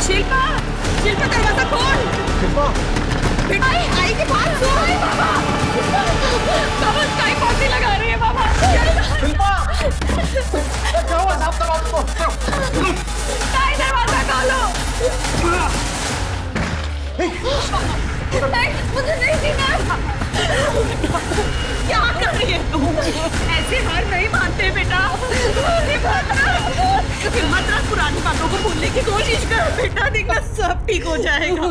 शिल्पा, शिल्पा दरवाजा खोल। शिल्पा, आई के पास सो। बाबा काय कौन लगा रही है बाबा? शिल्पा, क्या हुआ? साफ करो उसको। काय दरवाजा खोलो। मुझे नहीं जीना। क्या कर रही है तू? ऐसे हार नहीं मानते बेटा। मत रख, पुरानी बातों को भूलने की कोशिश कर बेटा, देखना सब ठीक हो जाएगा।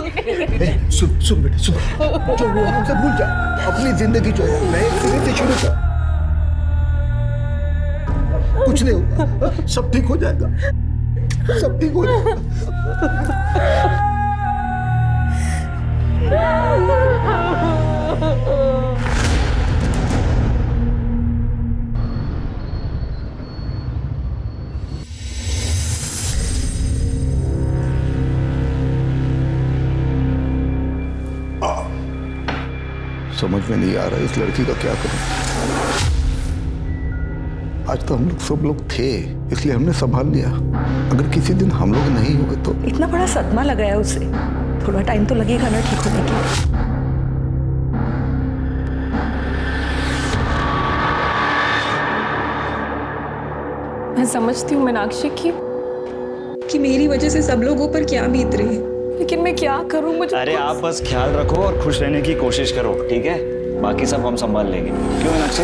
सुन बेटा, सुन। जो हुआ हमसे भूल जा, अपनी जिंदगी जो है नए सिरे से शुरू कर। कुछ नहीं होगा, सब ठीक हो जाएगा, सब ठीक हो जाएगा। समझ में नहीं आ रहा इस लड़की का क्या करूं। आज तो हम लोग सब लोग थे, इसलिए हमने संभाल लिया। अगर किसी दिन हम लोग नहीं हुए तो। इतना बड़ा सदमा लगा है उसे, थोड़ा टाइम तो लगेगा ना ठीक होने के। मैं समझती हूँ मीनाक्षी कि मेरी वजह से सब लोगों पर क्या बीत रही है, लेकिन मैं क्या करूँ? मुझे अरे आप बस ख्याल रखो और खुश रहने की कोशिश करो, ठीक है? बाकी सब हम संभाल लेंगे। क्यों मीनाक्षी?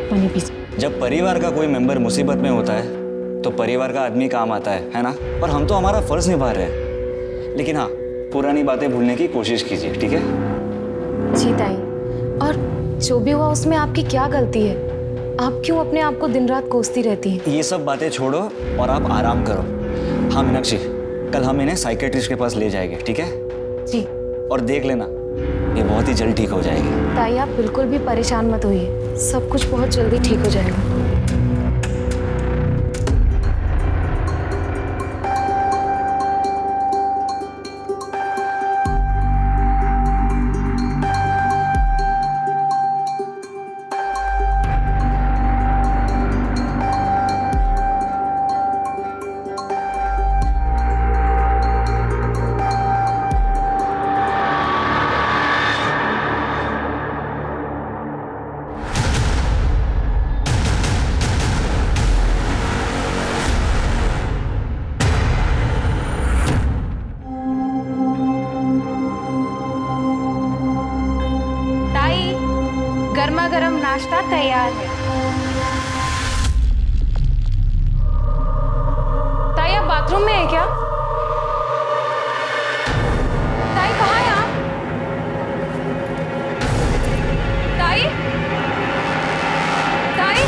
पानी पी। जब परिवार का कोई मेंबर मुसीबत में होता है तो परिवार का आदमी काम आता है ना? और हम तो हमारा फर्ज निभा रहे हैं। लेकिन हाँ, पुरानी बातें भूलने की कोशिश कीजिए, ठीक है? जी ताई, और जो भी हुआ उसमें आपकी क्या गलती है? आप क्यों अपने आप को दिन रात कोसती रहती हैं? ये सब बातें छोड़ो और आप आराम करो। हाँ मीनाक्षी, कल हम इन्हें साइकेट्रिस्ट के पास ले जाएंगे, ठीक है? जी। और देख लेना, ये बहुत ही जल्द ठीक हो जाएगी। ताई आप बिल्कुल भी परेशान मत होइए, सब कुछ बहुत जल्दी ठीक हो जाएगा। गर्मा गर्म नाश्ता तैयार है। ताई आप बाथरूम में है क्या? ताई कहाँ है आप? ताई, ताई,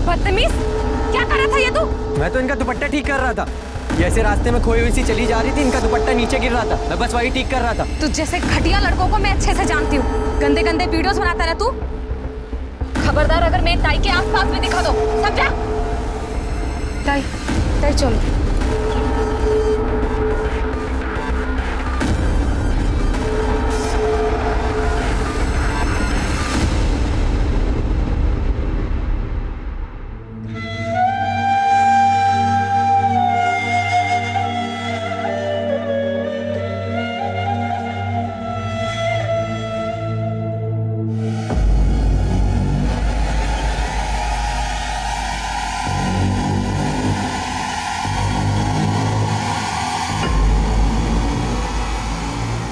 बदतमीज, क्या कर रहा था ये तू? मैं तो इनका दुपट्टा ठीक कर रहा था। ये ऐसे रास्ते में खोई हुई सी चली जा रही थी, इनका दुपट्टा नीचे गिर रहा था, मैं बस वही ठीक कर रहा था। तू जैसे घटिया लड़कों को मैं अच्छे से जानती हूँ। गंदे गंदे वीडियोस बनाता रहा तू। खबरदार अगर मेरे ताई के आसपास में दिखा दो, समझा? ताई, ताई चलो।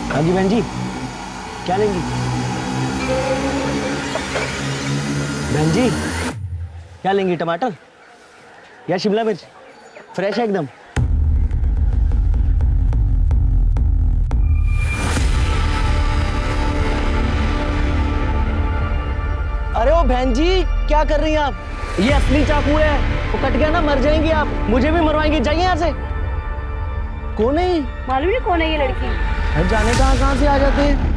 हाँ जी बहन जी, क्या लेंगी? बहन जी क्या लेंगी, टमाटर या शिमला मिर्च? फ्रेश है एकदम। अरे ओ बहन जी, क्या कर रही हैं आप? ये असली चाकू है, वो कट गया ना मर जाएंगी आप, मुझे भी मरवाएंगी। जाइए यहाँ से। कौन है? मालूम नहीं कौन है ये लड़की। जाने कहाँ से आ जाते हैं।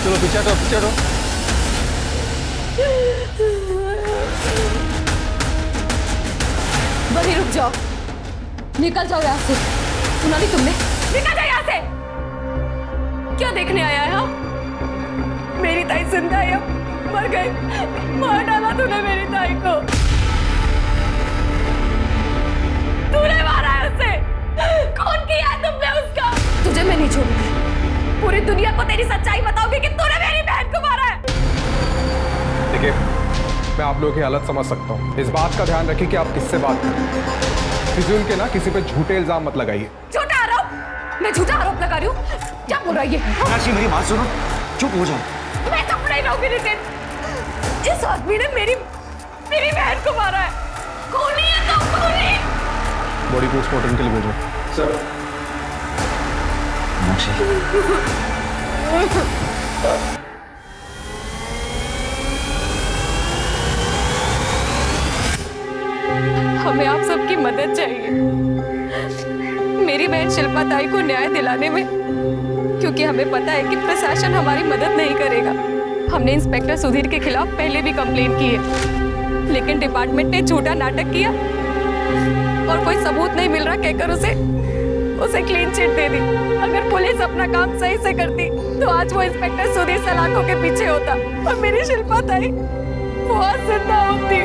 चलो पीछे हटो, पीछे हटो। बड़ी रुक जाओ, निकल जाओ यहाँ से। सुना नहीं तुमने? निकल जाओ यहाँ से। क्या देखने आया है? हाँ, मेरी ताई जिंदा है या मर गई? मार डाला तूने मेरी ताई को। तूने मारा है उसे। कौन किया है तुमने उसका? तुझे मैं नहीं छोड़ूंगी। पूरी दुनिया को तेरी सच्चाई बताओगी कि तूने मेरी बहन को मारा है। देखिए, मैं आप लोगों की हालत समझ सकता हूँ। इस बात का ध्यान रखिए कि आप किससे बात करें। फिजूल के ना किसी पे झूठे इल्जाम मत लगाइए। झूठा आरोप? मैं झूठा आरोप लगा रही हूँ? क्या बोल रहा है ये? मीनाक्षी, मेरी बात सुनो, चुप हो जाओ। मैं चुप नहीं रहूंगी नितिन। इस आदमी ने मेरी बहन को मारा है। खूनी है तो खूनी। बॉडी पोस्टमार्टम के लिए भेजो। सर। मीनाक्षी, हमें आप सबकी मदद चाहिए मेरी बहन शिल्पा ताई को न्याय दिलाने में, क्योंकि हमें पता है कि प्रशासन हमारी मदद नहीं करेगा। हमने इंस्पेक्टर सुधीर के खिलाफ पहले भी कंप्लेन की है, लेकिन डिपार्टमेंट ने झूठा नाटक किया और कोई सबूत नहीं मिल रहा कहकर उसे क्लीन चिट दे दी। अगर पुलिस अपना काम सही से करती तो आज वो इंस्पेक्टर सुधीर सलाखों के पीछे होता और मेरी शिल्पा ताई वो आज जिंदा होती।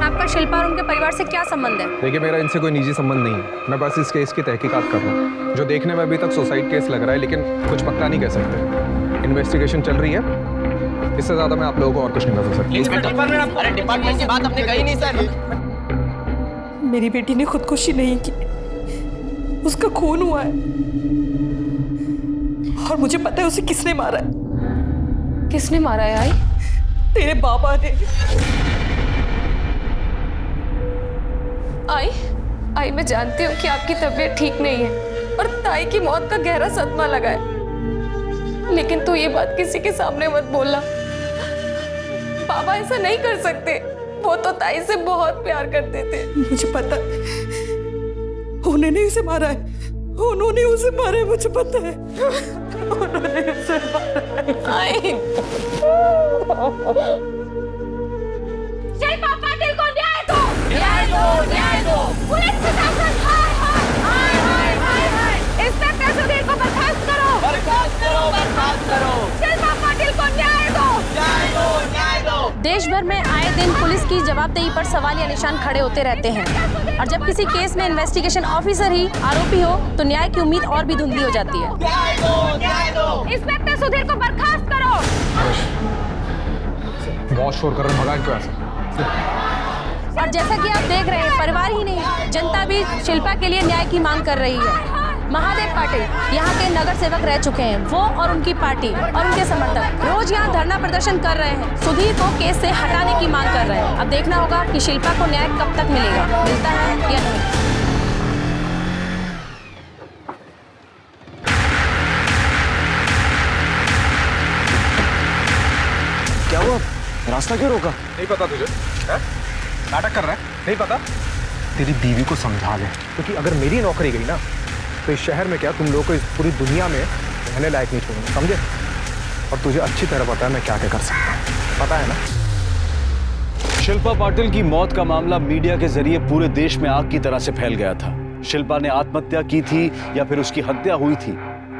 आपका शिल्पा और उनके परिवार से क्या संबंध है? देखिए, मेरा इनसे कोई निजी संबंध नहीं है। मैं बस इस केस की तहकीकात कर रहा हूँ, जो देखने में अभी तक सुसाइड केस लग रहा है, लेकिन कुछ पक्का नहीं कह सकते। इन्वेस्टिगेशन चल रही है, इससे ज्यादा मैं आप लोगों को और कुछ नहीं बता सकता। अरे डिपार्टमेंट की बात आपने कही नहीं सर। मेरी बेटी ने खुदकुशी नहीं की, उसका खून हुआ है और मुझे पता है उसे किसने मारा है। किसने मारा है? आई तेरे बाबा ने। आई मैं जानती हूँ कि आपकी तबीयत ठीक नहीं है और ताई की मौत का गहरा सदमा लगा है, लेकिन तू ये बात किसी के सामने मत बोलना। बाबा ऐसा नहीं कर सकते, वो तो ताई से बहुत प्यार करते थे। मुझे पता है उन्होंने उसे मारा है, उन्होंने उसे मारा है, मुझे पता है उन्होंने उसे मारा है। आई शिल्पा पाटिल को न्याय दो। न्याय दो, न्याय दो। पुलिस प्रशासन, हाय हाय हाय हाय हाय हाय। इंस्पेक्टर सुधीर को बर्खास्त करो। बर्खास्त करो, बर्खास्त करो। शिल्पा पाटिल को न्याय दो। न्याय दो, न्याय दो। देश भर में आए दिन पुलिस की जवाबदेही पर सवालिया निशान खड़े होते रहते हैं, और जब किसी केस में इन्वेस्टिगेशन ऑफिसर ही आरोपी हो तो न्याय की उम्मीद और भी धुंधली हो जाती है। न्याय दो, न्याय दो। इंस्पेक्टर सुधीर को बर्खास्त करो। बहुत शोर कर रहे हैं, भगा क्यों ऐसा? और जैसा कि आप देख रहे हैं, परिवार ही नहीं जनता भी शिल्पा के लिए न्याय की मांग कर रही है। महादेव पाटिल यहाँ के नगर सेवक रह चुके हैं। वो और उनकी पार्टी और उनके समर्थक रोज यहाँ धरना प्रदर्शन कर रहे हैं, सुधीर को केस से हटाने की मांग कर रहे हैं। अब देखना होगा कि शिल्पा को न्याय कब तक मिलेगा, मिलता है या नहीं। क्या हुआ? रास्ता क्यों रोका? नहीं पता तुझे? है? नाटक कर रहा है? नहीं पता? तेरी बीवी को समझा ले, क्योंकि अगर मेरी नौकरी गई ना तो इस शहर में क्या, तुम लोगों को इस पूरी दुनिया में रहने लायक नहीं छोड़ूंगा, समझे? और तुझे अच्छी तरह पता है मैं क्या क्या कर सकता हूँ, पता है ना? शिल्पा पाटिल की मौत का मामला मीडिया के जरिए पूरे देश में आग की तरह से फैल गया था। शिल्पा ने आत्महत्या की थी या फिर उसकी हत्या हुई थी,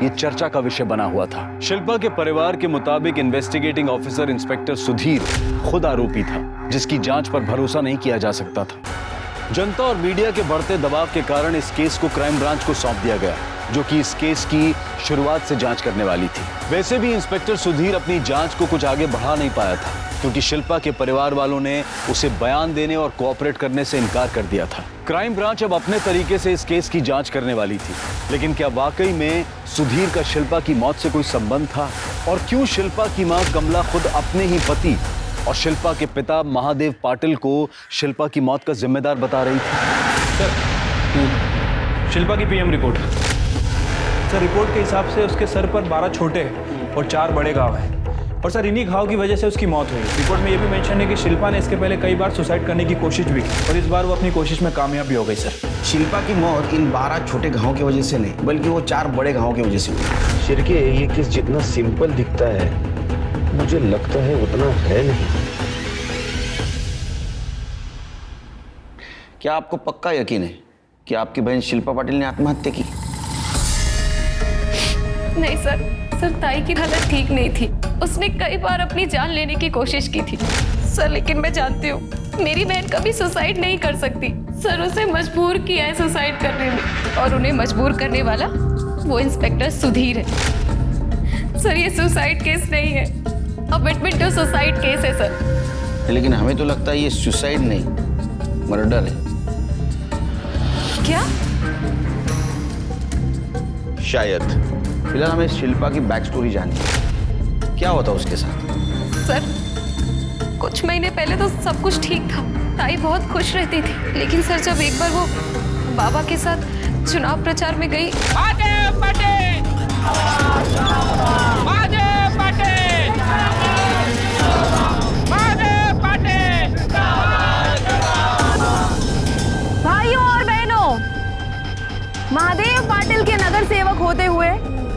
ये चर्चा का विषय बना हुआ था। शिल्पा के परिवार के मुताबिक इन्वेस्टिगेटिंग ऑफिसर इंस्पेक्टर सुधीर खुद आरोपी था, जिसकी जांच पर भरोसा नहीं किया जा सकता था। जनता और मीडिया के बढ़ते दबाव के कारण इस केस को क्राइम ब्रांच को सौंप दिया गया, जो कि इस केस की शुरुआत से जांच करने वाली थी। वैसे भी इंस्पेक्टर सुधीर अपनी जांच को कुछ आगे बढ़ा नहीं पाया था, क्योंकि शिल्पा के परिवार वालों ने उसे बयान देने और कोऑपरेट करने से इनकार कर दिया था। क्राइम ब्रांच अब अपने तरीके से इस केस की जांच करने वाली थी, लेकिन क्या वाकई में सुधीर का शिल्पा की मौत से कोई संबंध था? और क्यों शिल्पा की मां कमला खुद अपने ही पति और शिल्पा के पिता महादेव पाटिल को शिल्पा की मौत का जिम्मेदार बता रही थी? सर, शिल्पा की पीएम रिपोर्ट। सर, रिपोर्ट के हिसाब से उसके सर पर 12 छोटे और 4 बड़े घाव हैं, और सर इन्हीं घाव की वजह से उसकी मौत हुई। रिपोर्ट में ये भी मेंशन है कि शिल्पा ने इसके पहले कई बार सुसाइड करने की कोशिश भी की, और इस बार वो अपनी कोशिश में कामयाब भी हो गई। सर, शिल्पा की मौत इन 12 छोटे घावों की वजह से नहीं, बल्कि वो 4 बड़े घावों की वजह से हुई। शिरके, ये केस जितना सिंपल दिखता है, मुझे लगता है उतना है नहीं। क्या आपको पक्का यकीन है कि आपकी बहन शिल्पा पाटिल ने आत्महत्या की? नहीं सर, ताई की हालत ठीक नहीं थी। उसने कई बार अपनी जान लेने की कोशिश की थी सर, लेकिन मैं जानती हूँ मेरी बहन कभी सुसाइड नहीं कर सकती। सर, उसे मजबूर किया है सुसाइड करने में, और उन्हें मजबूर करने वाला वो इंस्पेक्टर सुधीर है। सर, ये सुसाइड केस नहीं है, अमिटमेंट टू सुसाइड केस है सर। लेकिन हमें तो लगता है ये सुसाइड नहीं, मर्डर है। क्या? शायद। फिलहाल हमें शिल्पा की बैक स्टोरी जाननी है। क्या होता उसके साथ? सर, कुछ महीने पहले तो सब कुछ ठीक था, ताई बहुत खुश रहती थी, लेकिन सर जब एक बार वो बाबा के साथ चुनाव प्रचार में गई। भाइयों और बहनों, महादेव पाटिल के नगर सेवक होते हुए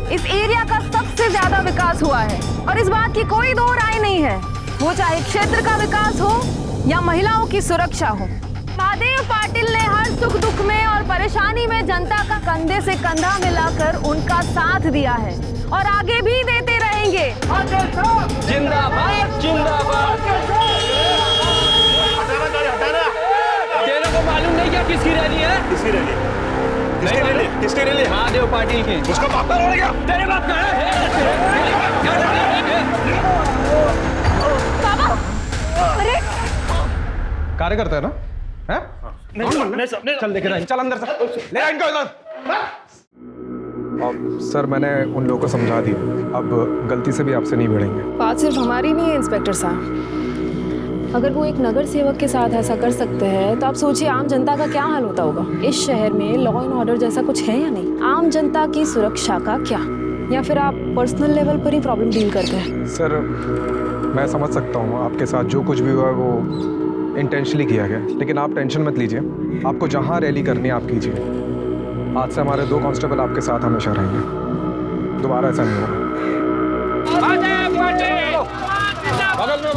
इस एरिया का सबसे ज्यादा विकास हुआ है, और इस बात की कोई दो राय नहीं है, वो चाहे क्षेत्र का विकास हो या महिलाओं की सुरक्षा हो। महादेव पाटिल ने हर सुख दुख में और परेशानी में जनता का कंधे से कंधा मिलाकर उनका साथ दिया है, और आगे भी देते रहेंगे। जिंदाबाद, जिंदाबाद। तेरे को मालूम नहीं क्या किसकी रैली है? किसकी रैली? किसकी रैली? महादेव पाटिल की। उसका बाप का गया? तेरे बाप का है? बाबा, अरे कार्यकर्ता है ना? है? चल देखे रहा, चल अंदर से ले आ इनको इधर। अब सर, मैंने उन लोगों को समझा दिया, अब गलती से भी आपसे नहीं भिड़ेंगे। बात सिर्फ हमारी नहीं है इंस्पेक्टर साहब, अगर वो एक नगर सेवक के साथ ऐसा कर सकते हैं तो आप सोचिए आम जनता का क्या हाल होता होगा। इस शहर में लॉ एंड ऑर्डर जैसा कुछ है या नहीं? आम जनता की सुरक्षा का क्या? या फिर आप पर्सनल लेवल पर ही प्रॉब्लम डील करते हैं? सर, मैं समझ सकता हूँ आपके साथ जो कुछ भी हुआ है वो इंटेंशनली किया गया, लेकिन आप टेंशन मत लीजिए। आपको जहाँ रैली करनी है आप कीजिए। आज से हमारे 2 कांस्टेबल आपके साथ हमेशा रहेंगे, दोबारा ऐसा नहीं होगा। बगल में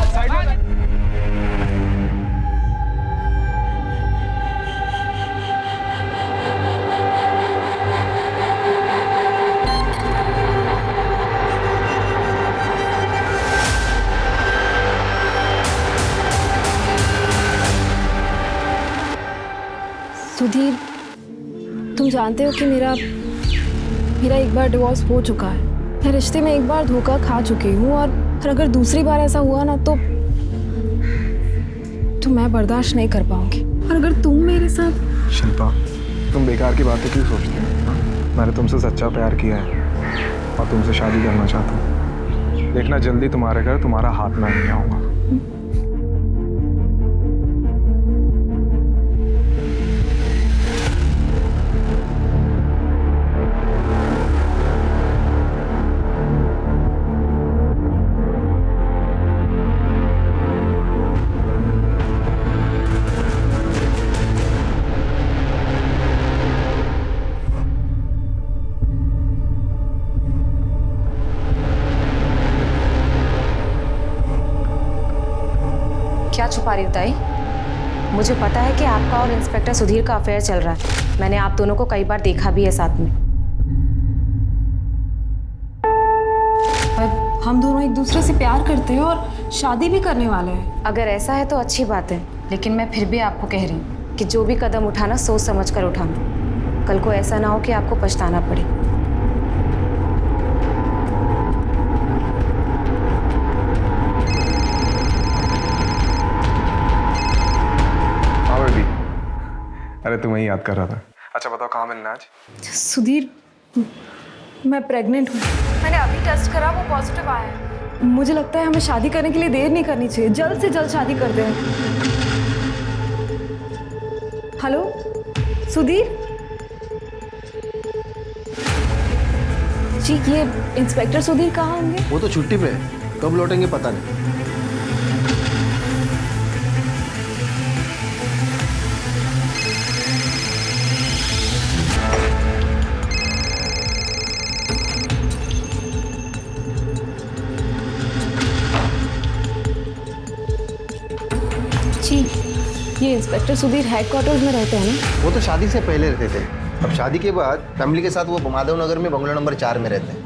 साइड में सुधीर, तुम जानते हो कि मेरा एक बार डिवोर्स हो चुका है। मैं रिश्ते में एक बार धोखा खा चुकी हूँ, और अगर दूसरी बार ऐसा हुआ ना तो मैं बर्दाश्त नहीं कर पाऊंगी। और अगर तुम मेरे साथ। शिल्पा, तुम बेकार की बातें क्यों सोचती हो? मैंने तुमसे सच्चा प्यार किया है और तुमसे शादी करना चाहता हूँ। देखना जल्दी तुम्हारे घर तुम्हारा हाथ में नहीं आऊंगा। क्या छुपा रही हो ताई? मुझे पता है कि आपका और इंस्पेक्टर सुधीर का अफेयर चल रहा है। मैंने आप दोनों को कई बार देखा भी है साथ में। हम दोनों एक दूसरे से प्यार करते हैं और शादी भी करने वाले हैं। अगर ऐसा है तो अच्छी बात है, लेकिन मैं फिर भी आपको कह रही हूँ कि जो भी कदम उठाना सोच समझ कर उठाना। कल को ऐसा ना हो कि आपको पछताना पड़े। हाँ बेबी, अरे तुम्हें ही याद कर रहा था। अच्छा बताओ कहाँ मिलना आज? सुधीर, मैं प्रेग्नेंट हूँ। मैंने अभी टेस्ट करा, वो पॉजिटिव आया है। मुझे लगता है हमें शादी करने के लिए देर नहीं करनी चाहिए, जल्द से जल्द शादी कर दें। हेलो सुधीर जी, ये इंस्पेक्टर सुधीर कहाँ होंगे? वो तो छुट्टी पे है, कब लौटेंगे पता नहीं। जी, ये इंस्पेक्टर सुधीर हेडक्वार्टर्स में रहते हैं ना? वो तो शादी से पहले रहते थे, अब शादी के बाद फैमिली के साथ वो माधव नगर में बंगला नंबर 4 में रहते हैं।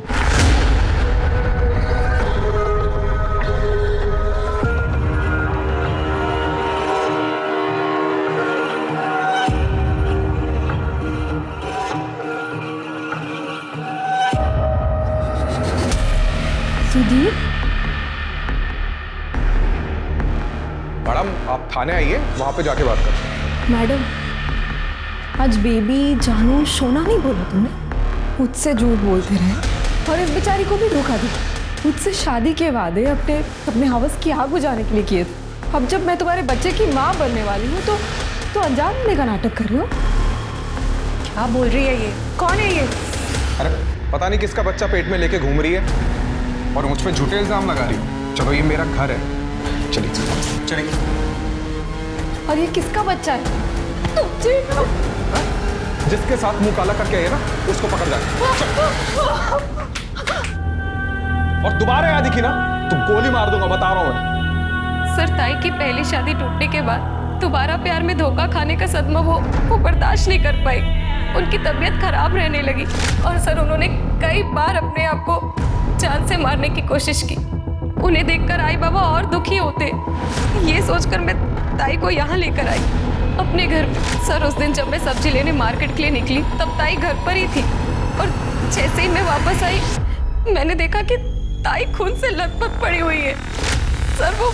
सुधीर, मैडम आप थाने आइए, वहाँ पे जाके बात करते हैं। मैडम आज बेबी जानू सोना नहीं बोला तुमने, मुझसे झूठ बोलते रहे और इस बेचारी को भी धोखा दिया। मुझसे शादी के वादे अपने हवस की आग बुझाने के लिए किए थे। अब जब मैं तुम्हारे बच्चे की माँ बनने वाली हूँ तो अनजान होने का नाटक कर रहे हो। क्या बोल रही है ये? कौन है ये? अरे पता नहीं किसका बच्चा पेट में लेके घूम रही है और मुझ पे झूठे इल्जाम लगा रही है। चलो ये मेरा घर है, चलिए चलिए। और ये किसका बच्चा है? जिसके साथ मुंह काला करके आए ना, उसको पकड़ जाए। और दोबारा याद दिखी ना तो गोली मार दूंगा, बता रहा हूं मैं। सर, ताई की पहली शादी टूटने के बाद दोबारा प्यार में धोखा खाने का सदमा वो बर्दाश्त नहीं कर पाई। उनकी तबीयत खराब रहने लगी और सर उन्होंने कई बार अपने आप को जान से मारने की कोशिश की। उन्हें देखकर आई बाबा और दुखी होते। ये सोचकर मैं ताई को यहाँ लेकर आई अपने घर में। सर उस दिन जब मैं सब्जी लेने मार्केट के लिए निकली तब ताई घर पर ही थी और जैसे ही मैं वापस आई मैंने देखा कि ताई खून से लथपथ पड़ी हुई है। सर वो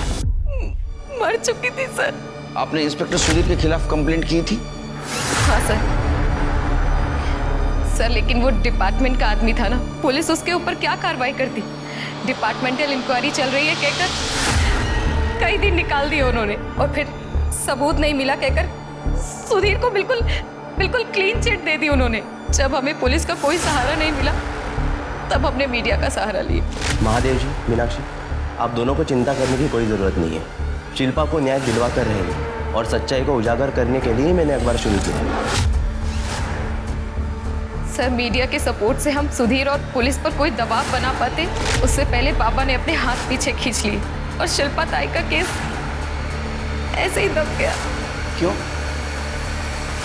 मर चुकी थी। सर आपने इंस्पेक्टर सुधीर के खिलाफ कंप्लेंट की थी? हाँ सर लेकिन वो डिपार्टमेंट का आदमी था ना, पुलिस उसके ऊपर क्या कार्रवाई करती। डिपार्टमेंटल इंक्वायरी चल रही है कहकर कई दिन निकाल दिए उन्होंने और फिर सबूत नहीं मिला कहकर सुधीर को बिल्कुल क्लीन चिट दे दी उन्होंने। जब हमें पुलिस का कोई सहारा नहीं मिला तब हमने मीडिया का सहारा लिया। महादेव जी, मीनाक्षी, आप दोनों को चिंता करने की कोई ज़रूरत नहीं है। शिल्पा को न्याय दिलवा कर रहेंगे और सच्चाई को उजागर करने के लिए मैंने अखबार शुरू किया। सर मीडिया के सपोर्ट से हम सुधीर और पुलिस पर कोई दबाव बना पाते उससे पहले पापा ने अपने हाथ पीछे खींच लिए और शिल्पा ताई का केस ऐसे ही दब गया। क्यों?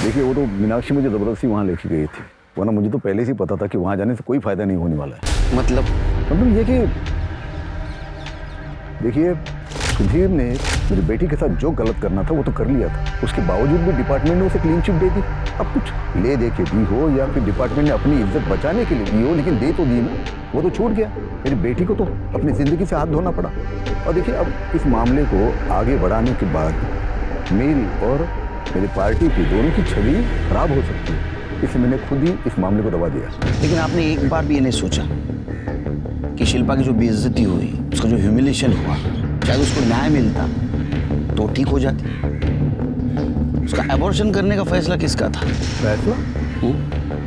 देखिए वो तो मीनाक्षी मुझे जबरदस्ती वहाँ लेके गई थी, वरना मुझे तो पहले से ही पता था कि वहाँ जाने से कोई फायदा नहीं होने वाला है। मतलब ये कि देखिए सुधीर ने मेरी बेटी के साथ जो गलत करना था वो तो कर लिया था, उसके बावजूद भी डिपार्टमेंट ने उसे क्लीन चिट दे दी। अब कुछ ले दे के दी हो या फिर डिपार्टमेंट ने अपनी इज्जत बचाने के लिए दी हो, लेकिन दे तो दी ना, वो तो छूट गया। मेरी बेटी को तो अपनी ज़िंदगी से हाथ धोना पड़ा। और देखिए अब इस मामले को आगे बढ़ाने के बाद मेरी और मेरी पार्टी की दोनों की छवि खराब हो सकती है, इसलिए मैंने खुद ही इस मामले को दबा दिया। लेकिन आपने एक बार भी ये नहीं सोचा कि शिल्पा की जो बेइज्जती हुई, उसका जो ह्यूमिलेशन हुआ, शायद उसको न्याय मिलता तो ठीक हो जाती। उसका एबॉर्शन करने का फैसला किसका था? फैसला?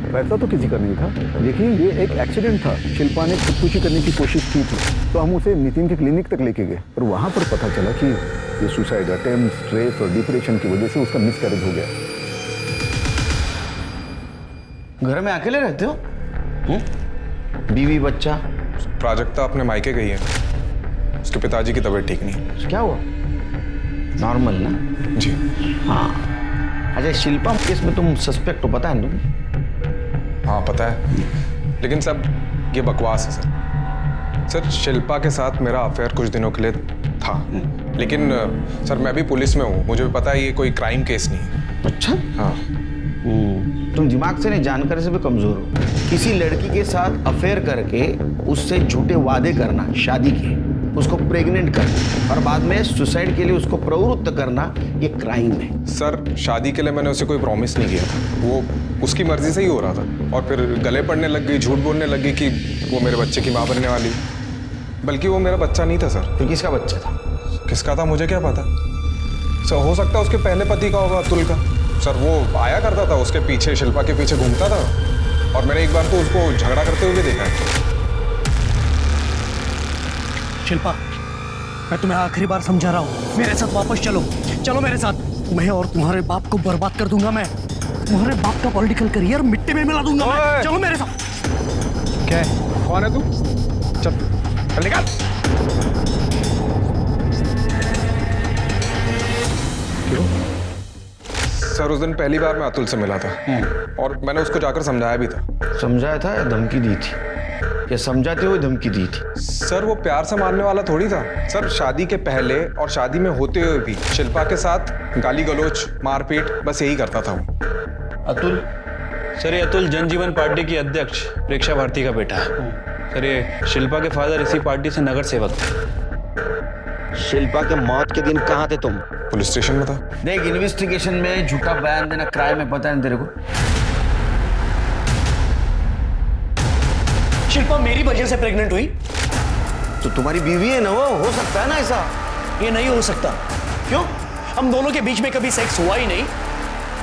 फैसला तो किसी का नहीं था। देखिए ये एक एक्सीडेंट था, शिल्पा ने खुदकुशी करने की कोशिश की थी तो हम उसे नितिन के क्लिनिक तक लेके गए और वहाँ पर पता चला कि ये सुसाइड अटेम्प्ट, स्ट्रेस और डिप्रेशन की वजह से उसका मिसकैरेज हो गया। घर में अकेले रहते हो? बीवी बच्चा? प्राजक्ता अपने मायके गई है, उसके पिताजी की तबीयत ठीक नहीं। क्या हुआ? नॉर्मल ना? जी हाँ। अच्छा शिल्पा केस में तुम सस्पेक्ट हो, पता है तुम्हें? हाँ पता है, लेकिन सब ये बकवास है सर। सर शिल्पा के साथ मेरा अफेयर कुछ दिनों के लिए था, लेकिन सर मैं भी पुलिस में हूँ, मुझे भी पता है ये कोई क्राइम केस नहीं है। अच्छा, हाँ। तुम दिमाग से नहीं, जानकारी से भी कमजोर हो। किसी लड़की के साथ अफेयर करके उससे झूठे वादे करना, शादी के, उसको प्रेग्नेंट करना और बाद में सुसाइड के लिए उसको प्रवृत्त करना, ये क्राइम है। सर शादी के लिए मैंने उसे कोई प्रॉमिस नहीं किया था, वो उसकी मर्जी से ही हो रहा था, और फिर गले पड़ने लग गई, झूठ बोलने लग गई कि वो मेरे बच्चे की माँ बनने वाली, बल्कि वो मेरा बच्चा नहीं था सर। तो किसका बच्चा था? किसका था मुझे क्या पता सर, हो सकता है उसके पहले पति का होगा, अतुल का। सर वो आया करता था उसके पीछे, शिल्पा के पीछे घूमता था, और मैंने एक बार तो उसको झगड़ा करते हुए देखा है। शिल्पा, मैं तुम्हें आखिरी बार समझा रहा हूँ, मेरे साथ वापस चलो, चलो मेरे साथ। तुम्हें और तुम्हारे बाप को बर्बाद कर दूंगा मैं, तुम्हारे बाप का पॉलिटिकल करियर मिट्टी में मिला दूंगा मैं। चलो मेरे साथ। क्या है? कौन है तू? चल चल निकाल। क्यों? सर उस दिन पहली बार मैं अतुल से मिला था, और मैंने उसको जाकर समझाया भी था। समझाया था या धमकी दी थी? या समझाते हुए धमकी दी थी? सर वो प्यार से मानने वाला थोड़ी था सर, शादी के पहले और शादी में होते हुए भी शिल्पा के साथ गाली गलौज, मारपीट, बस यही करता था वो। अतुल? सर ये अतुल जनजीवन पार्टी की अध्यक्ष प्रेक्षा भारती का बेटा है। सर ये शिल्पा के फादर इसी पार्टी से नगर सेवक थे। शिल्पा के मौत के दिन कहाँ थे तुम? पुलिस स्टेशन में था। देख, इन्वेस्टिगेशन में झूठा बयान देना क्राइम है, पता है तेरे को? शिल्पा मेरी वजह से प्रेग्नेंट हुई? तो तुम्हारी बीवी है ना वो, हो सकता है ना ऐसा? ये नहीं हो सकता। क्यों? हम दोनों के बीच में कभी सेक्स हुआ ही नहीं,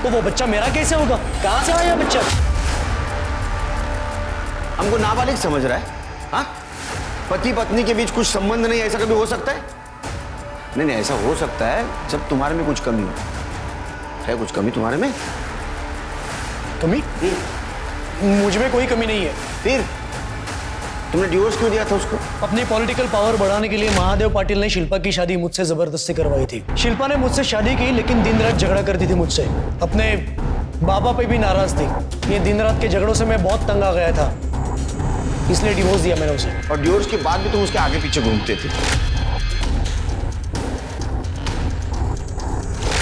तो वो बच्चा मेरा कैसे होगा? कहां से आया बच्चा? हमको नाबालिग समझ रहा है? हाँ, पति पत्नी के बीच कुछ संबंध नहीं, ऐसा कभी हो सकता है? नहीं नहीं, ऐसा हो सकता है जब तुम्हारे में कुछ कमी हो। है कुछ कमी तुम्हारे में? कमी? मुझ में कोई कमी नहीं है। फिर तुमने डिवोर्स क्यों दिया था उसको? अपनी पॉलिटिकल पावर बढ़ाने के लिए महादेव पाटिल ने शिल्पा की शादी मुझसे जबरदस्ती करवाई थी। शिल्पा ने मुझसे शादी की, लेकिन दिन रात झगड़ा करती थी मुझसे। अपने बाबा पे भी नाराज थी। ये दिन रात के झगड़ों से मैं बहुत तंग आ गया था, इसलिए डिवोर्स दिया मैंने उसे। और डिवोर्स के बाद भी तुम उसके आगे पीछे घूमते थे।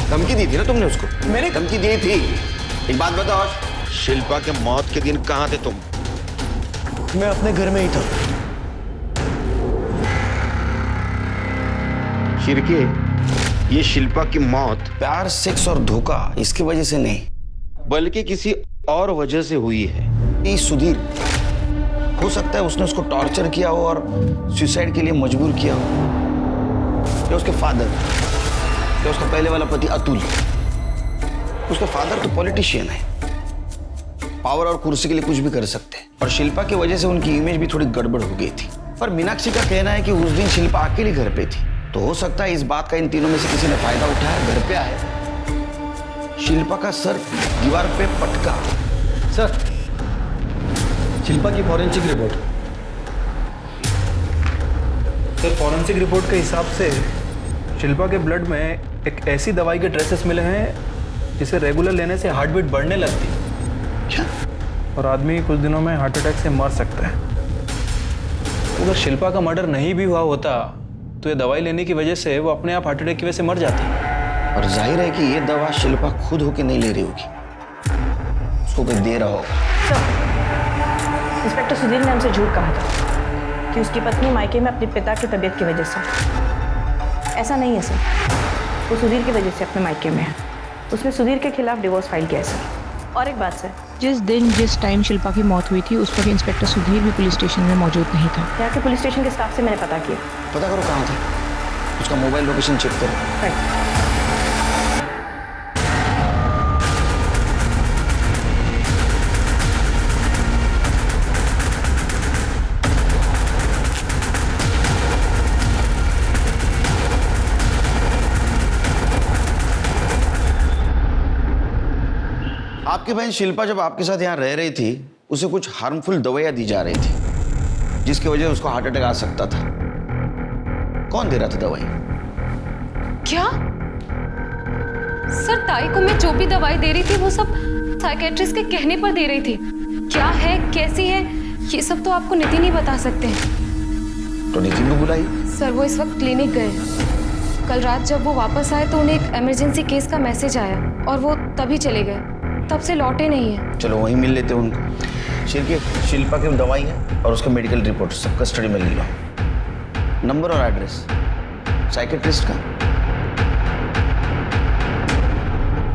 धमकी दी थी ना तुमने उसको? मैंने धमकी दी थी। एक बात बताओ, शिल्पा के मौत के दिन कहाँ थे तुम? मैं अपने घर में ही था। शिरके, ये शिल्पा की मौत प्यार, सेक्स और धोखा इसकी वजह से नहीं, बल्कि किसी और वजह से हुई है। ये सुधीर, हो सकता है उसने उसको टॉर्चर किया हो और सुसाइड के लिए मजबूर किया हो। या उसके फादर, या उसका पहले वाला पति अतुल। उसका फादर तो पॉलिटिशियन है, पावर और कुर्सी के लिए कुछ भी कर सकते हैं, और शिल्पा की वजह से उनकी इमेज भी थोड़ी गड़बड़ हो गई थी। पर मीनाक्षी का कहना है कि उस दिन शिल्पा अकेली घर पे थी, तो हो सकता है इस बात का इन तीनों में से किसी ने फायदा उठाया, घर पे आया, शिल्पा का सर दीवार पे पटका। सर, शिल्पा की forensic report. Sir forensic report के हिसाब से शिल्पा के ब्लड में एक ऐसी दवाई के ट्रेसेस मिले हैं जिसे रेगुलर लेने से हार्ट बीट बढ़ने लगती है। क्या? और आदमी कुछ दिनों में हार्ट अटैक से मर सकता है। अगर शिल्पा का मर्डर नहीं भी हुआ होता तो ये दवाई लेने की वजह से वो अपने आप हार्ट अटैक की वजह से मर जाती। और जाहिर है कि ये दवा शिल्पा खुद होके नहीं ले रही होगी, उसको कोई दे रहा होगा। सर, इंस्पेक्टर सुधीर ने हमसे झूठ कहा था कि उसकी पत्नी मायके में अपने पिता की तबीयत की वजह से। ऐसा नहीं है सर, वो सुधीर की वजह से अपने मायके में है। उसने सुधीर के खिलाफ डिवोर्स फाइल किया है सर। और एक बात सर, जिस टाइम शिल्पा की मौत हुई थी उस वक्त इंस्पेक्टर सुधीर भी पुलिस स्टेशन में मौजूद नहीं था। यहाँ के पुलिस स्टेशन के स्टाफ से मैंने पता किया। पता करो कहाँ था, उसका मोबाइल लोकेशन चेक करो। राइट। आपकी बहन शिल्पा जब आपके साथ यहाँ रह रही थी, उसे कुछ हार्मफुल दवाइयाँ दी जा रही थी, जिसकी वजह से उसको हार्ट अटैक आ सकता था। कौन दे रहा था दवाई? क्या? सर ताई को मैं जो भी दवाई दे रही थी वो सब साइकेट्रिस्ट के कहने पर दे रही थी। क्या है, कैसी है, ये सब तो आपको नितिन ही बता सकते हैं। तो नितिन को बुलाइए। सर वो इस वक्त क्लिनिक गए। कल रात जब वो वापस आए तो उन्हें एक इमरजेंसी केस का मैसेज आया और वो तभी चले गए, तब से लौटे नहीं है। चलो वहीं मिल लेते हैं उनको। शिल्पा की दवाई है और उसका मेडिकल रिपोर्ट सब कस्टडी में ले लो। नंबर और एड्रेस साइकेट्रिस्ट का।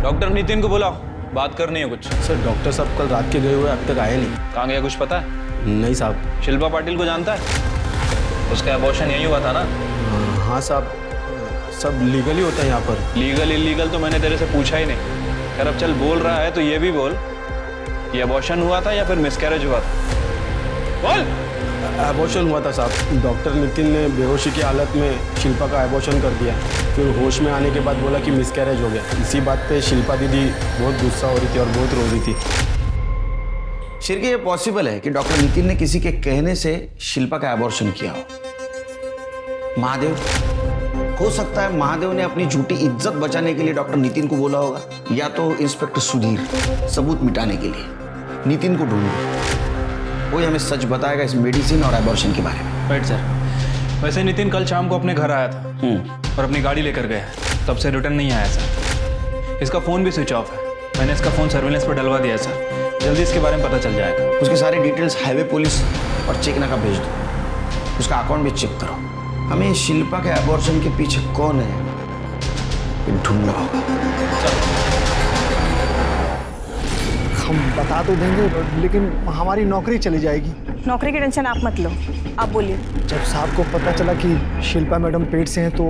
डॉक्टर नितिन को बुलाओ, बात करनी है कुछ। सर डॉक्टर साहब कल रात के गए हुए अब तक आए नहीं। कहाँ गया कुछ पता है? नहीं साहब। शिल्पा पाटिल को जानता है? उसका अबॉर्शन यही हुआ था ना? हाँ साहब, सब लीगल ही होता है यहाँ पर। लीगल इलीगल तो मैंने तेरे से पूछा ही नहीं। खैर अब चल बोल रहा है तो ये भी बोल, ये अबॉर्शन हुआ था या फिर मिसकैरेज हुआ था? बोल। एबॉर्शन हुआ था साहब। डॉक्टर नितिन ने बेहोशी की हालत में शिल्पा का एबॉर्शन कर दिया, फिर होश में आने के बाद बोला कि मिसकैरेज हो गया। इसी बात पे शिल्पा दीदी बहुत गुस्सा हो रही थी और बहुत रो रही थी। शिरके ये पॉसिबल है कि डॉक्टर नितिन ने किसी के कहने से शिल्पा का एबॉर्शन किया हो। महादेव, हो सकता है महादेव ने अपनी झूठी इज्जत बचाने के लिए डॉक्टर नितिन को बोला होगा, या तो इंस्पेक्टर सुधीर सबूत मिटाने के लिए। नितिन को ढूंढो, वही हमें सच बताएगा इस मेडिसिन और एबॉर्शन के बारे में। Right sir. वैसे नितिन कल शाम को अपने घर आया था और अपनी गाड़ी लेकर गया, तब से रिटर्न नहीं आया सर। इसका फ़ोन भी स्विच ऑफ है। मैंने इसका फ़ोन सर्विलेंस पर डलवा दिया सर, जल्दी इसके बारे में पता चल जाएगा। उसके सारे डिटेल्स हाईवे पुलिस और चेकना का भेज दो। उसका अकाउंट भी चेक करो। हमें शिल्पा के एबॉर्शन के पीछे कौन है ये ढूंढना होगा। हम बता तो देंगे लेकिन हमारी नौकरी चली जाएगी। नौकरी की टेंशन आप मत लो, आप बोलिए। जब साहब को पता चला कि शिल्पा मैडम पेट से हैं तो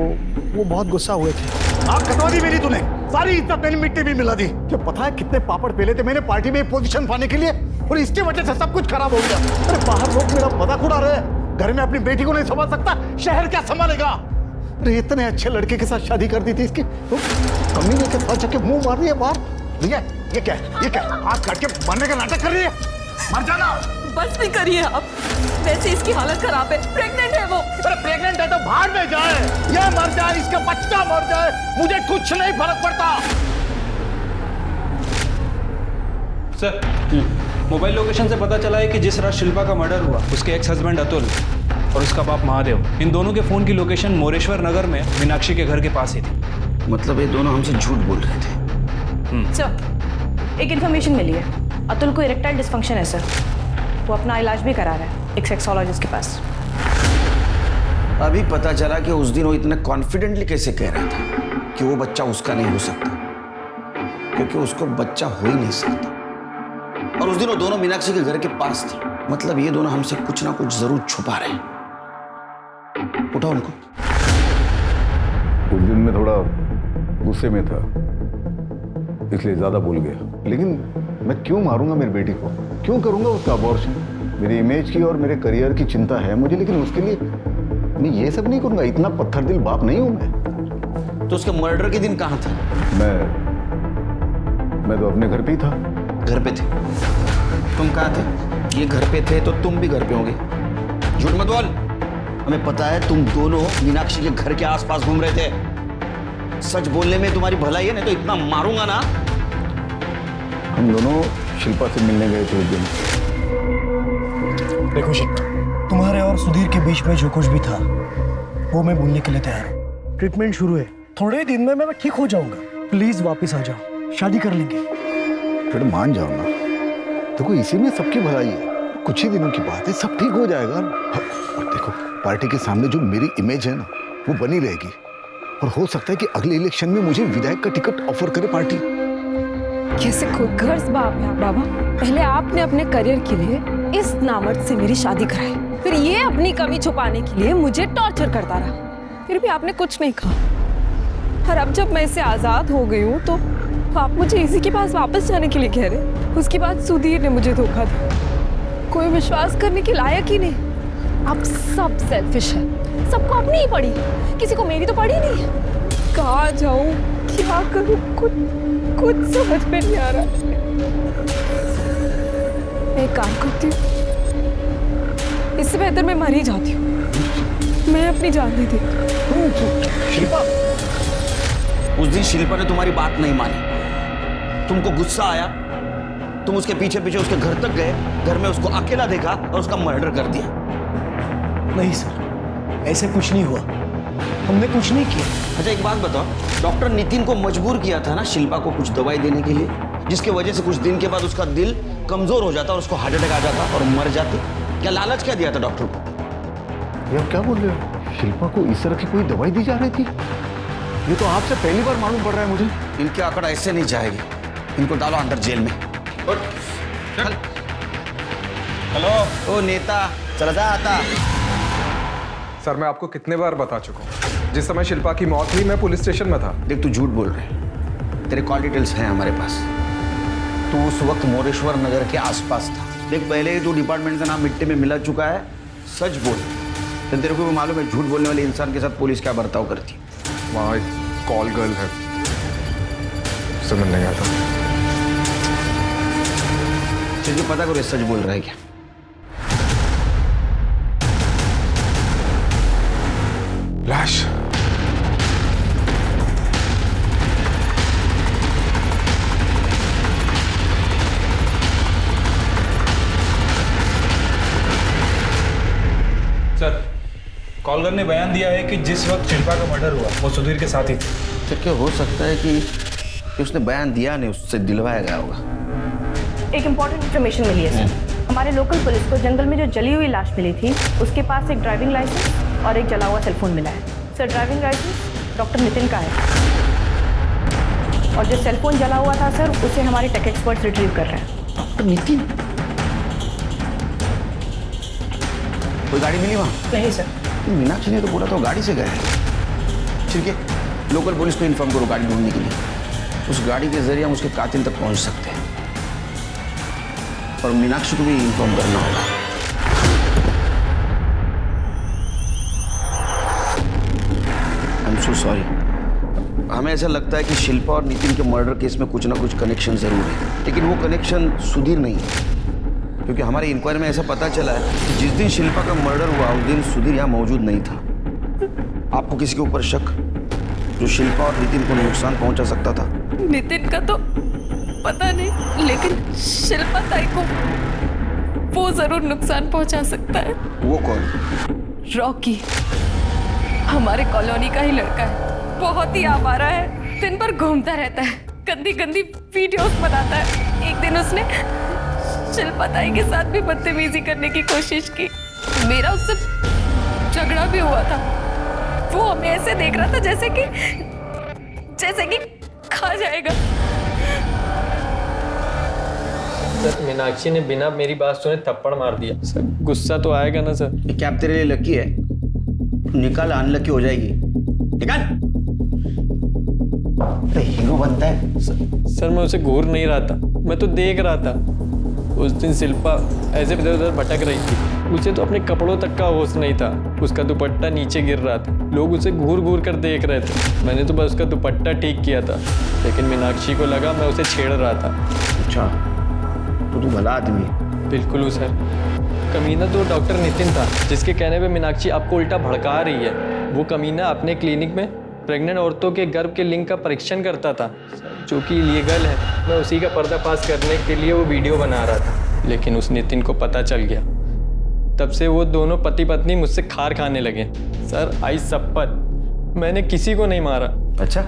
वो बहुत गुस्सा हुए थे। आग कटवा दी मेरी तूने, सारी इज्जत मेरी मिट्टी भी मिला दी। क्या पता है कितने पापड़ पेले थे मैंने पार्टी में पोजीशन पाने के लिए, और इसकी वजह से सब कुछ खराब हो गया। अरे बाहर लोग मेरा मजाक उड़ा रहे हैं, घर में अपनी बेटी को नहीं संभाल सकता, शहर क्या संभालेगा। अरे इतने अच्छे लड़के के साथ शादी कर दी थी इसकी, तो कमीने के साथ जाके मुंह मार रही है बाहर। भैया ये क्या है, ये क्या आग काट के मरने का नाटक कर रही है? मर जाना। बस भी करिए आप, वैसे इसकी हालत खराब है, प्रेग्नेंट है वो। अरे प्रेग्नेंट है तो बाहर में जाए, ये मर जाए, इसका बच्चा मर जाए, मुझे कुछ नहीं फर्क पड़ता। सर, मोबाइल लोकेशन से पता चला है कि जिस रात शिल्पा का मर्डर हुआ उसके एक्स हस्बैंड अतुल और उसका बाप महादेव, इन दोनों के फोन की लोकेशन मोरेश्वर नगर में मीनाक्षी के घर के पास ही थी। मतलब ये दोनों हमसे झूठ बोल रहे थे। सर, एक इन्फॉर्मेशन मिली है। अतुल को इरेक्टाइल डिस्फंक्शन है सर, वो अपना इलाज भी करा रहा है एक सेक्सोलॉजिस्ट के पास। अभी पता चला कि उस दिन वो इतना कॉन्फिडेंटली कैसे कह रहा था कि वो बच्चा उसका नहीं हो सकता, क्योंकि उसको बच्चा हो ही नहीं सकता। और उस दिन वो दोनों मीनाक्षी के घर के पास थे। मतलब ये दोनों हमसे कुछ ना कुछ जरूर छुपा रहे हैं। उठाओ उनको। उस दिन मैं थोड़ा गुस्से में था, इसलिए ज्यादा बोल गया। लेकिन मैं क्यों मारूंगा मेरी बेटी को, क्यों करूंगा उसका अबॉर्शन? मेरी इमेज की और मेरे करियर की चिंता है मुझे, लेकिन उसके लिए मैं ये सब नहीं करूंगा। इतना पत्थर दिल बाप नहीं हूं मैं। तो उसके मर्डर के दिन कहाँ था? मैं तो अपने घर पे ही था। घर पे थे? तुम कहाँ थे? ये घर पे थे तो तुम भी घर पे होंगे। झूठ मत बोल। हमें पता है तुम दोनों मीनाक्षी के घर के आसपास घूम रहे थे। सच बोलने में तुम्हारी भलाई है, नहीं तो इतना मारूंगा ना। हम दोनों शिल्पा से मिलने गए थे उस दिन। देखो शिल्पा, तुम्हारे और सुधीर के बीच में जो कुछ भी था वो मैं भूलने के लिए तैयार हूँ। ट्रीटमेंट शुरू है, थोड़े ही दिन में मैं ठीक हो जाऊंगा। प्लीज वापस आ जाओ, शादी कर लेंगे। फिर मान जाओ ना, देखो इसी में सबकी भलाई है। कुछ ही दिनों की बात है, सब ठीक हो जाएगा। और देखो पार्टी के सामने जो मेरी इमेज है ना वो बनी रहेगी, और हो सकता है कि अगले इलेक्शन में मुझे विधायक का टिकट ऑफर करे पार्टी। कैसे खुदगर्ज बाप है आप बाबा। पहले आपने अपने करियर के लिए इस नामर्द से मेरी शादी कराई, फिर ये अपनी कमी छुपाने के लिए मुझे टॉर्चर करता रहा, फिर भी आपने कुछ नहीं कहा। और अब जब मैं इससे आजाद हो गई हूँ तो आप मुझे इसी के पास वापस जाने के लिए कह रहे। उसके बाद सुधीर ने मुझे धोखा दिया, कोई विश्वास करने के लायक ही नहीं। आप सब सेल्फिश है, सबको अपनी ही पड़ी, किसी को मेरी तो पड़ी नहीं है। कहाँ जाऊँ, क्या करूँ, कुछ समझ में नहीं आ रहा। मैं एक काम करती हूँ, इससे बेहतर मैं मर ही जाती हूँ। मैं अपनी जान दे देती। शिल्पा, उस दिन शिल्पा ने तुम्हारी बात नहीं मानी, तुमको गुस्सा आया, तुम उसके पीछे पीछे उसके घर तक गए, घर में उसको अकेला देखा और उसका मर्डर कर दिया। नहीं सर, ऐसे कुछ नहीं हुआ, हमने कुछ नहीं किया। अच्छा एक बात बताओ, डॉक्टर नितिन को मजबूर किया था ना शिल्पा को कुछ दवाई देने के लिए, जिसके वजह से कुछ दिन के बाद उसका दिल कमजोर हो जाता और उसको हार्ट अटैक आ जाता और मर जाती। क्या लालच क्या दिया था डॉक्टर को? ये आप क्या बोल रहे हो? शिल्पा को इस तरह की कोई दवाई दी जा रही थी? ये तो आपसे पहली बार मालूम पड़ रहा है मुझे। इनकी आंकड़ ऐसे नहीं जाएगी, इनको डालो अंदर जेल में। हेलो ओ नेता, चला जा आता। सर मैं आपको कितने बार बता चुका हूँ, जिस समय शिल्पा की मौत हुई मैं पुलिस स्टेशन में था। देख तू झूठ बोल रहे है, तेरे कॉल डिटेल्स हैं हमारे पास। तू उस वक्त मोरेश्वर नगर के आसपास था। देख पहले ही तू डिपार्टमेंट का नाम मिट्टी में मिला चुका है, सच बोल। तो तेरे को भी मालूम है झूठ बोलने वाले इंसान के साथ पुलिस क्या बर्ताव करती। वहाँ एक कॉल गर्ल है, समझ नहीं आता। तुझे पता करो सच बोल रहा है क्या? लाश सर, कॉलर ने बयान दिया है कि जिस वक्त शिल्पा का मर्डर हुआ वो सुधीर के साथ ही थे। तो क्या हो सकता है कि उसने बयान दिया नहीं, उससे दिलवाया गया होगा। एक इम्पॉर्टेंट इन्फॉर्मेशन मिली है सर। हमारे लोकल पुलिस को जंगल में जो जली हुई लाश मिली थी उसके पास एक ड्राइविंग लाइसेंस और एक जला हुआ सेलफोन मिला है। Sir driving licence doctor Nitin का है और जो सेलफोन जला हुआ था सर उसे हमारे टेक एक्सपर्ट्स रिट्रीव कर रहे हैं। डॉक्टर नितिन? कोई गाड़ी मिली वहाँ? नहीं सर। मीनाक्षी ने तो बोला था गाड़ी से गए हैं। ठीक है, लोकल पुलिस को इन्फॉर्म करो गाड़ी ढूंढने के लिए। उस गाड़ी के जरिए हम उसके कातिल तक पहुंच सकते हैं और मीनाक्षी को भी इन्फॉर्म करना होगा। I am so sorry. हमें ऐसा लगता है कि शिल्पा और नितिन के मर्डर केस में कुछ ना कुछ कनेक्शन जरूर है, लेकिन वो कनेक्शन सुधीर नहीं है, क्योंकि हमारी इंक्वायरी में ऐसा पता चला है कि जिस दिन शिल्पा का मर्डर हुआ उस दिन सुधीर यहाँ मौजूद नहीं था। आपको किसी के ऊपर शक जो शिल्पा और नितिन को नुकसान पहुंचा सकता था? नितिन का तो पता नहीं, लेकिन शिल्पा ताई को वो जरूर नुकसान पहुंचा सकता है। वो कौन? रॉकी, हमारे कॉलोनी का ही लड़का है, बहुत ही आवारा है, दिन भर घूमता रहता है, गंदी गंदी वीडियोस बनाता है। एक दिन उसने शिल्पा ताई के साथ भी बदतमीजी करने की कोशिश की। मेरा उससे झगड़ा भी हुआ था। वो हमें ऐसे देख रहा था जैसे कि खा जाएगा। सर मीनाक्षी ने बिना मेरी बात सुने थप्पड़ मार दिया। सर गुस्सा तो आएगा ना सर? ये कैप तेरे लिए लकी है, निकाल अनलकी हो जाएगी। निकाल। तो हीरो बनता है। सर मैं उसे घूर नहीं रहा था, मैं तो देख रहा था। उस दिन शिल्पा ऐसे इधर उधर भटक रही थी, उसे तो अपने कपड़ों तक का होश नहीं था। उसका दुपट्टा नीचे गिर रहा था, लोग उसे घूर घूर कर देख रहे थे। मैंने तो बस उसका दुपट्टा ठीक किया था, लेकिन मीनाक्षी को लगा मैं उसे छेड़ रहा था। अच्छा, तो तू भला आदमी है। बिल्कुल हूँ सर। कमीना तो डॉक्टर नितिन था, जिसके कहने पे मीनाक्षी आपको उल्टा भड़का रही है। वो कमीना अपने क्लिनिक में प्रेग्नेंट औरतों के गर्भ के लिंग का परीक्षण करता था, जो कि इलीगल है। मैं उसी का पर्दाफाश करने के लिए वो वीडियो बना रहा था, लेकिन उस नितिन को पता चल गया। तब से वो दोनों पति पत्नी मुझसे खार खाने लगे। सर आई शपथ, मैंने किसी को नहीं मारा। अच्छा,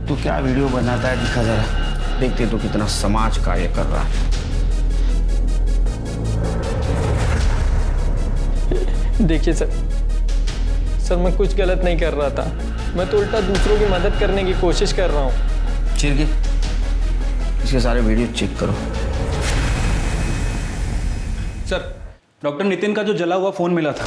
तू क्या वीडियो बनाता है दिखा जरा, देखते तो कितना समाज कार्य कर रहा है। देखिए सर मैं कुछ गलत नहीं कर रहा था, मैं तो उल्टा दूसरों की मदद करने की कोशिश कर रहा हूँ। चिरगी, इसके सारे वीडियो चेक करो। सर डॉक्टर नितिन का जो जला हुआ फ़ोन मिला था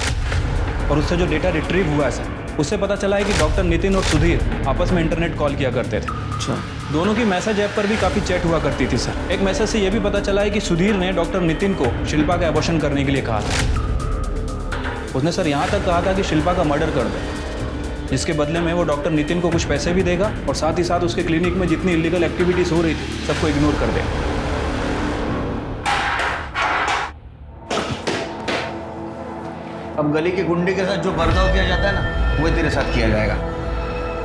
और उससे जो डेटा रिट्रीव हुआ है सर, उससे पता चला है कि डॉक्टर नितिन और सुधीर आपस में इंटरनेट कॉल किया करते थे। अच्छा। दोनों की मैसेज ऐप पर भी काफ़ी चैट हुआ करती थी सर। एक मैसेज से यह भी पता चला है कि सुधीर ने डॉक्टर नितिन को शिल्पा का एबॉर्शन करने के लिए कहा था। उसने सर यहाँ तक कहा था कि शिल्पा का मर्डर कर दे, जिसके बदले में वो डॉक्टर नितिन को कुछ पैसे भी देगा और साथ ही साथ उसके क्लिनिक में जितनी इलीगल एक्टिविटीज़ हो रही थी सबको इग्नोर कर देगा। अब गली के गुंडे के साथ जो बर्ताव किया जाता है ना, वो तेरे साथ किया जाएगा।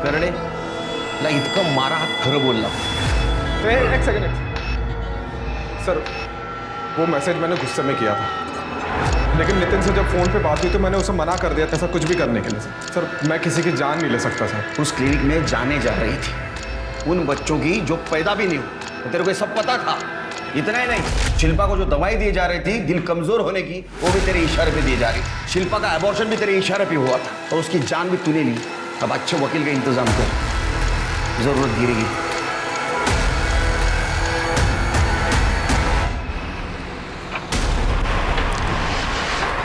करणे ला इतकं मारा हात खरं बोलला। एक सेकंड सर, वो मैसेज मैंने गुस्से में किया था। लेकिन नितिन से जब फ़ोन पे बात हुई तो मैंने उसे मना कर दिया ऐसा कुछ भी करने के लिए सर। मैं किसी की जान नहीं ले सकता सर। उस क्लिनिक में जाने जा रही थी उन बच्चों की जो पैदा भी नहीं हुए, तो तेरे को ये सब पता था। इतना ही नहीं, शिल्पा को जो दवाई दी जा रही थी दिल कमजोर होने की, वो भी तेरे इशारे पे दी जा रही थी। शिल्पा का एबॉर्शन भी तेरे इशारे पे हुआ था और उसकी जान भी तूने ली। अब अच्छे वकील का इंतजाम कर, जरूरत गिरेगी।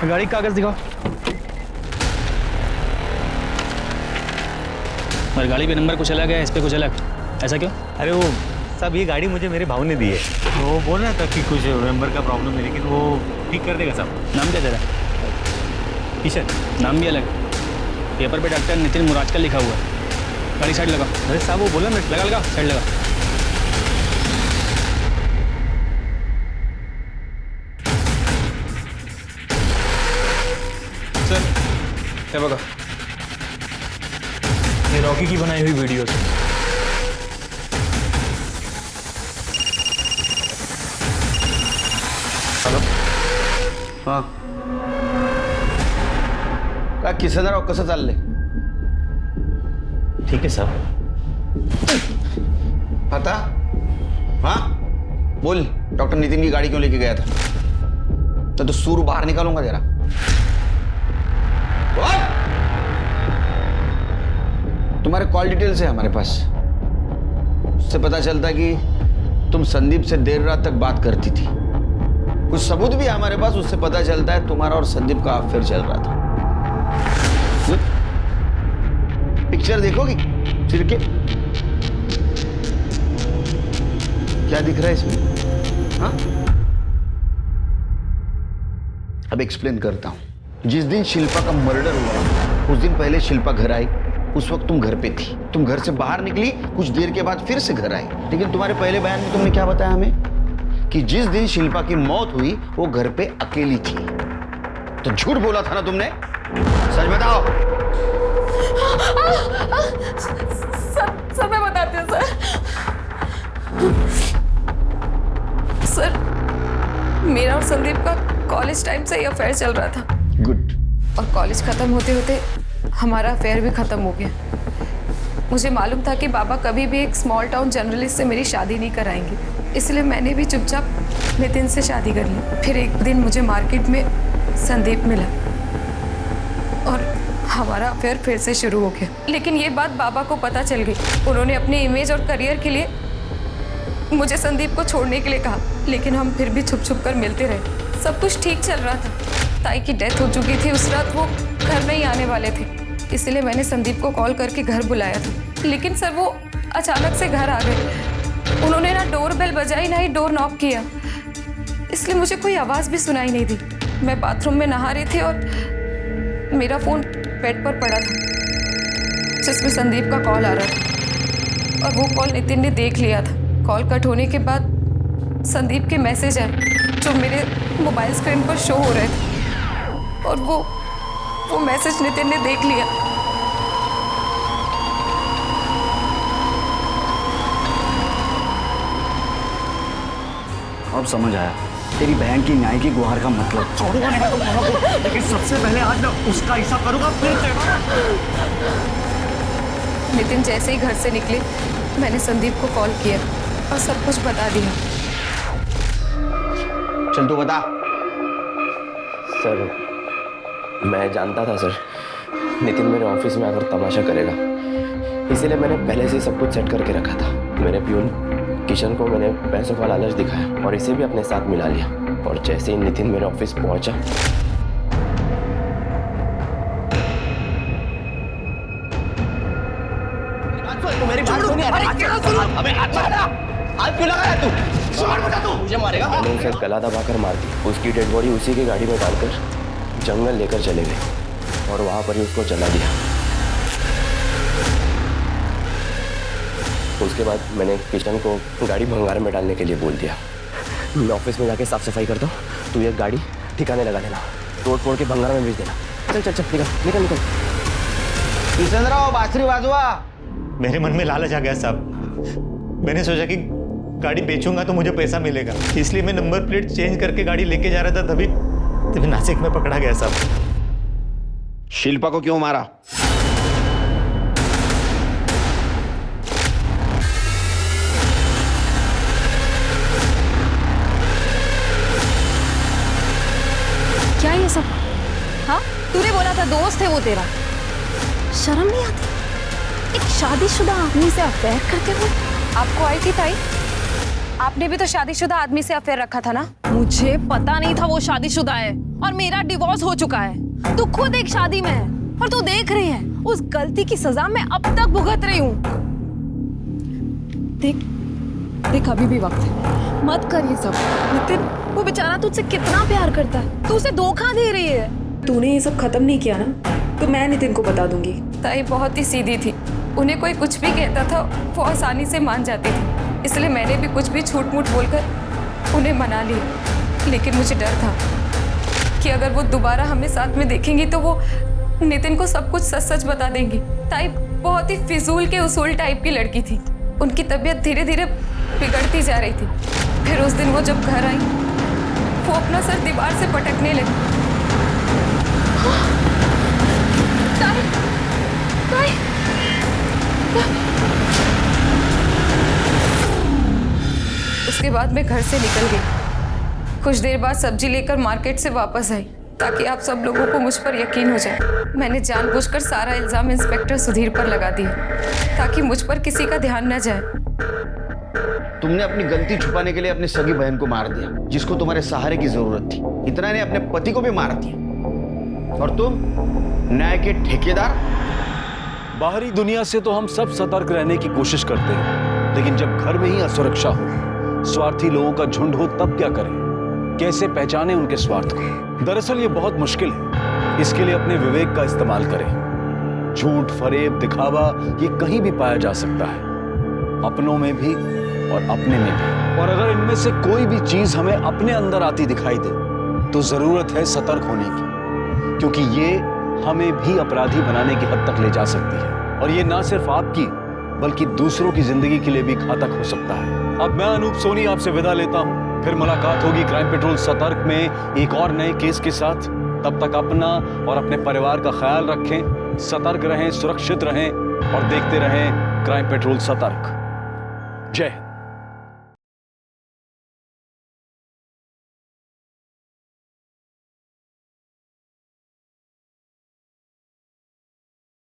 गाड़ी का कागज दिखाओ। और गाड़ी पे नंबर कुछ अलग है, इस पे कुछ अलग, ऐसा क्यों? अरे वो सब ये गाड़ी मुझे मेरे भाव ने दी है। वो बोल रहा था कि कुछ नंबर का प्रॉब्लम है, लेकिन वो ठीक कर देगा सब। नाम क्या तेरा? किशन। नाम भी अलग। पेपर पे डॉक्टर नितिन मुरादकर लिखा हुआ है। गाड़ी साइड लगा। अरे साहब वो बोला ना, लगा साइड लगा। सर ये बघा, ये रॉकी की बनाई हुई वीडियो है। हॅलो, हां काय किसनराव, कसं चाललंय? ठीक है साहब। पता? हाँ बोल, डॉक्टर नितिन की गाड़ी क्यों लेके गया था? तो सूर बाहर निकालूंगा तेरा। तुम्हारे कॉल डिटेल्स है हमारे पास, उससे पता चलता कि तुम संदीप से देर रात तक बात करती थी। कुछ सबूत भी है हमारे पास, उससे पता चलता है तुम्हारा और संदीप का अफेयर चल रहा था। पिक्चर देखोगी फिर के? क्या दिख रहा है इसमें? हाँ, अब एक्सप्लेन करता हूं। जिस दिन शिल्पा का मर्डर हुआ उस दिन पहले शिल्पा घर आई, उस वक्त तुम घर पे थी। तुम घर से बाहर निकली, कुछ देर के बाद फिर से घर आई। लेकिन तुम्हारे पहले बयान में तुमने क्या बताया हमें? कि जिस दिन शिल्पा की मौत हुई वो घर पे अकेली थी। तो झूठ बोला था ना तुमने? सच बताओ। सब मैं बताती हूँ सर। मेरा और संदीप का कॉलेज टाइम से ही अफेयर चल रहा था। गुड। और कॉलेज खत्म होते होते हमारा अफेयर भी खत्म हो गया। मुझे मालूम था कि बाबा कभी भी एक स्मॉल टाउन जर्नलिस्ट से मेरी शादी नहीं कराएंगे, इसलिए मैंने भी चुपचाप नितिन से शादी कर ली। फिर एक दिन मुझे मार्केट में संदीप मिला और हमारा अफेयर फिर से शुरू हो गया। लेकिन ये बात बाबा को पता चल गई। उन्होंने अपने इमेज और करियर के लिए मुझे संदीप को छोड़ने के लिए कहा, लेकिन हम फिर भी छुप छुप कर मिलते रहे। सब कुछ ठीक चल रहा था। ताई की डेथ हो चुकी थी, उस रात वो घर नहीं आने वाले थे, इसलिए मैंने संदीप को कॉल करके घर बुलाया था। लेकिन सर वो अचानक से घर आ गए। उन्होंने ना डोर बेल बजाई ना ही डोर नॉक किया, इसलिए मुझे कोई आवाज़ भी सुनाई नहीं दी। मैं बाथरूम में नहा रही थी और मेरा फ़ोन बेड पर पड़ा था जिसमें संदीप का कॉल आ रहा था, और वो कॉल नितिन ने देख लिया था। कॉल कट होने के बाद संदीप के मैसेज आए जो मेरे मोबाइल स्क्रीन पर शो हो रहे थे, और वो मैसेज नितिन ने देख लिया। अब समझ आया तेरी बहन की न्याय की गुहार का मतलब। छोड़ूंगा नहीं तुम दोनों को, लेकिन सबसे पहले आज मैं उसका हिसाब करूंगा, फिर नितिन जैसे ही घर से निकले मैंने संदीप को कॉल किया और सब कुछ बता दिया। चल तू बता। सर मैं जानता था सर नितिन मेरे ऑफिस में आकर तमाशा करेगा, इसीलिए मैंने पहले से सब कुछ सेट करके रखा था। मेरे प्यून किशन को मैंने पैसों का लालच दिखाया और इसे भी अपने साथ मिला लिया, और जैसे ही नितिन मेरे ऑफिस पहुंचा मेरी बात सुन यार। अबे हाथ क्यों लगाया तू? मुझे मारेगा। मैंने उसे गला दबाकर मार दी। उसकी डेड बॉडी उसी की गाड़ी में डालकर जंगल लेकर चले गए और वहां पर ही उसको जला दिया। उसके बाद मैंने किशन को गाड़ी भंगार में डालने के लिए बोल दिया। मैं ऑफिस में जाके साफ सफाई करता हूँ, तू ये गाड़ी ठिकाने लगा देना, तोड़ फोड़ के भंगार में भेज देना। चल चल चल निकल निकल निकल। किशनराव बांसुरी बाजवा। मेरे मन में लालच आ गया साहब। मैंने सोचा कि गाड़ी बेचूंगा तो मुझे पैसा मिलेगा, इसलिए मैं नंबर प्लेट चेंज करके गाड़ी लेके जा रहा था। तभी तभी नासिक में पकड़ा गया साहब। शिल्पा को क्यों मारा? क्या ये सब? हाँ, तूने बोला था दोस्त है वो तेरा, शर्म नहीं आती? एक शादीशुदा आदमी से अफेयर करते हुए। आपको आई थी ताई? आपने भी तो शादीशुदा आदमी से अफेयर रखा था ना? मुझे पता नहीं था वो शादीशुदा है और मेरा डिवोर्स हो चुका है। तू खुद एक शादी में है और तू देख रही है उस गलती की सजा मैं अब तक भुगत रही हूँ। देख देख, अभी भी वक्त है, मत कर ये सब। नितिन, वो बेचारा तुझसे कितना प्यार करता है, तू उसे धोखा दे रही है। तूने ये सब खत्म नहीं किया ना, तो मैं नितिन को बता दूंगी। ताई बहुत ही सीधी थी, उन्हें कोई कुछ भी कहता था वो आसानी से मान जाती थी, इसलिए मैंने भी कुछ भी झूठ मूठ बोलकर उन्हें मना लिया। लेकिन मुझे डर था कि अगर वो दोबारा हमें साथ में देखेंगी तो वो नितिन को सब कुछ सच सच बता देंगी। ताई बहुत ही फिजूल के उसूल टाइप की लड़की थी, उनकी तबीयत धीरे धीरे बिगड़ती जा रही थी। फिर उस दिन वो जब घर आई वो अपना सर दीवार से पटकने लगी। ताई, ताई, उसके बाद मैं घर से निकल गई। कुछ देर बाद सब्जी लेकर मार्केट से वापस आई ताकि आप सब लोगों को मुझ पर यकीन हो जाए। मैंने जानबूझकर सारा इल्जाम इंस्पेक्टर सुधीर पर लगा दिया ताकि मुझ पर किसी का ध्यान न जाए। तुमने अपनी गलती छुपाने के लिए अपनी सगी बहन को मार दिया, जिसको तुम्हारे सहारे की जरूरत थी। इतना ने अपने पति को भी मार दिया, और तुम न्याय के ठेकेदार। बाहरी दुनिया से तो हम सब सतर्क रहने की कोशिश करते हैं, लेकिन जब घर में ही असुरक्षा हो, स्वार्थी लोगों का झुंड हो, तब क्या करें? कैसे पहचाने उनके स्वार्थ को? दरअसल ये बहुत मुश्किल है। इसके लिए अपने विवेक का इस्तेमाल करें। झूठ, फरेब, दिखावा ये कहीं भी पाया जा सकता है, अपनों में भी और अपने में भी। और अगर इनमें से कोई भी चीज हमें अपने अंदर आती दिखाई दे तो जरूरत है सतर्क होने की, क्योंकि ये हमें भी अपराधी बनाने की हद तक ले जा सकती है। और ये ना सिर्फ आपकी बल्कि दूसरों की जिंदगी के लिए भी घातक हो सकता है। अब मैं अनूप सोनी आपसे विदा लेता हूं। फिर मुलाकात होगी क्राइम पेट्रोल सतर्क में एक और नए केस के साथ। तब तक अपना और अपने परिवार का ख्याल रखें, सतर्क रहें, सुरक्षित रहें और देखते रहें क्राइम पेट्रोल सतर्क। जय हिंद।